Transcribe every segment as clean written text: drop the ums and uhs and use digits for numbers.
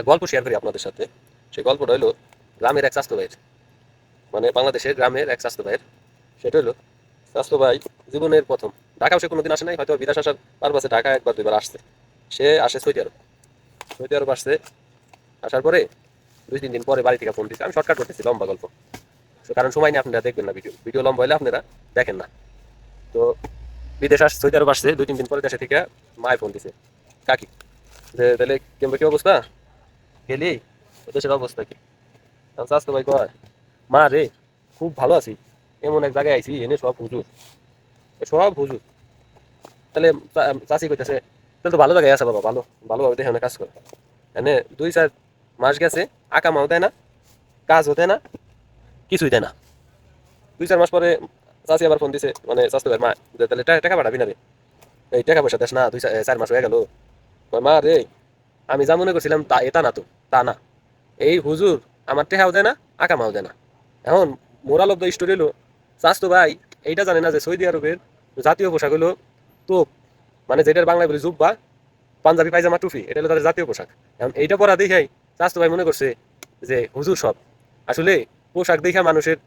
একটা গল্প শেয়ার করি আপনাদের সাথে। সেই গল্পটা হলো গ্রামের এক স্বাস্থ্য ভাইয়ের, মানে বাংলাদেশের গ্রামের এক স্বাস্থ্য ভাইয়ের। সেটা হলো স্বাস্থ্য ভাই জীবনের প্রথম ঢাকাও সে কোনোদিন আসে নাই, হয়তো বিদেশ আসার পারপাসে ঢাকা একবার দুইবার আসছে। সে আসে সৌদি আরব। সৌদি আরব আসছে, আসার পরে 2-3 দিন পরে বাড়ি থেকে ফোন দিচ্ছে। আমি শর্টকাট করতেছি, লম্বা গল্প, তো কারণ সময় নিয়ে আপনারা দেখবেন না, ভিডিও ভিডিও লম্বা হলে আপনারা দেখেন না। তো বিদেশ আসছে, সৌদি আরব আসছে, 2-3 দিন পরে দেশে থেকে মায় ফোন দিছে, কাকি, যে তাহলে কেমন কি অবস্থা, গেলি দেশের অবস্থা কি? স্বাস্থ্য ভাই কয়, মা রে খুব ভালো আছি, এমন এক জায়গায় আইছি এনে সব হুজুর, সব হুজুর। তাহলে চাষি কইতেছে, তাহলে তো ভালো জায়গায় আছে বাবা, ভালো ভালোভাবে দেখে কাজ করে। এনে 2-4 মাস গেছে, আকামাও দেয় না, কাজ হতে না, কিছুই দেয় না। 2-4 মাস পরে চাষি আবার ফোন দিছে, মানে স্বাস্থ্য ভাইয়ের মা, যে তাহলে টাকা পাঠাবি না রে, এই টাকা পয়সা দেশ না, 2-4 মাস হয়ে গেল। কয়, মা রে আমি যা মনে করছিলাম তা এটা না, তো তা না, এই হুজুর আমার টেহাও দেয় না, আকামাও দেয় না। এখন মোরাল অফ দ্য স্টোরি হলো, স্বাস্থ্য ভাই এইটা জানে না যে সৌদি আরবের জাতীয় পোশাক হলো তোপ, মানে যেটার বাংলায় বলি জুব্বা, পাঞ্জাবি পায়জামা টুপি, এটা হলো তাদের জাতীয় পোশাক। এখন এইটা পরা দেখেই স্বাস্থ্য ভাই মনে করছে যে হুজুর সব। আসলে পোশাক দেখা মানুষের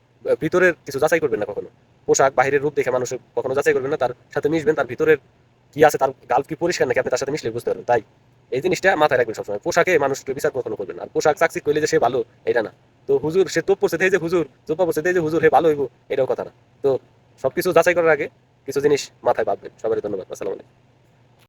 ভিতরের কিছু যাচাই করবেন না কখনো। পোশাক বাহিরের রূপ দেখে মানুষের কখনো যাচাই করবেন না, তার সাথে মিশবেন, তার ভিতরের কি আছে, তার গাল কি পরিষ্কার নাকি আপনি তার সাথে মিশলে বুঝতে পারবেন। তাই এই জিনিসটা মাথায় রাখবেন সবসময়, পোশাকে মানুষকে বিচার কখনো করবেন না। আর পোশাক চাকচিক করলে যে সে ভালো এটা না। তো হুজুর সে তোপ পড়ছে যে হুজুর, জোপা পড়ছে যে হুজুর হে ভালো হইব, এটাও কথা না। তো সবকিছু যাচাই করার আগে কিছু জিনিস মাথায় ভাববেন। সবারই ধন্যবাদ, আসসালামু আলাইকুম।